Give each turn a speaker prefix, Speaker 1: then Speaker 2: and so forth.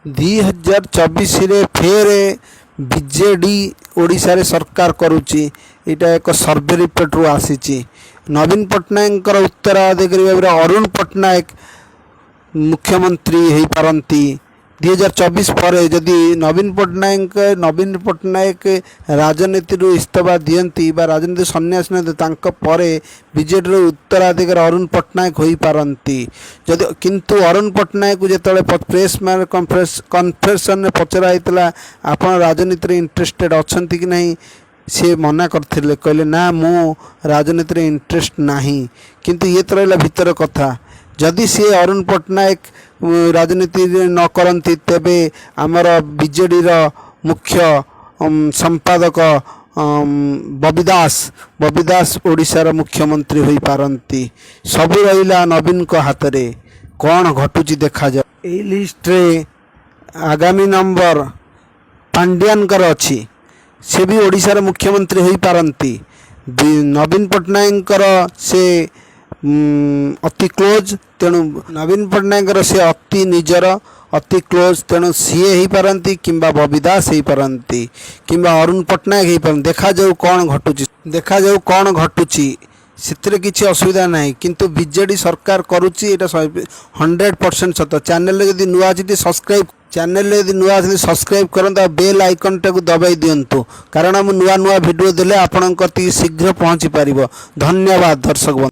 Speaker 1: 2024 फेर बीजेडी ओडिशा रे सरकार करुच्ची। यहाँ एक सर्वे रिपोर्ट रु आसी नवीन पट्टनायक उत्तराधिकारी भाव में अरुण पट्टनायक मुख्यमंत्री हो पारती 2024 पर जदि नवीन पट्टनायक राजनीति इस्तीफा दियंती बा राजनीति सन्यास पर बीजेडी उत्तराधिकारी अरुण पट्टनायक हो पारती। जदि किंतु अरुण पट्टनायक जो प्रेस कन्फरेन्सन में पचरा होता आपण राजनीति इंटरेस्टेड अच्छा कि नहीं सी मना करते कहले ना मो राजनीति इंटरेस्ट नहीं। किंतु ये तो रहा भीतर कथा जदि सी अरुण पट्टनायक राजनीति न करती तेबे आमर बीजेडी मुख्य संपादक बबी दास ओडिशार मुख्यमंत्री हो पारती। सबू रहा नवीन को हाथ में कौन घटुची देखा जाए। यही लिस्ट रे आगामी नंबर पांड्यान कर अच्छी से भी ओडिशार मुख्यमंत्री हो पारती। नवीन पट्टनायक से अति क्लोज तेणु नवीन पट्टनायक से अति निजर अति क्लोज तेणु सीए हो पारती किंबा बबी दास हो पारती किंबा अरुण पट्टनायक हो पारती। देखा जाऊ कौन घटुची से किसी असुविधा ना किंतु बीजेडी सरकार करुच्ची एटा 100% सत। चैनल जदि नुआ अच्छी सब्सक्राइब करते बेल आइकन टाक दबाई दिंतु कारण नुआ नुआ वीडियो देले आपण शीघ्र पहुँची पार। धन्यवाद दर्शक बंधु।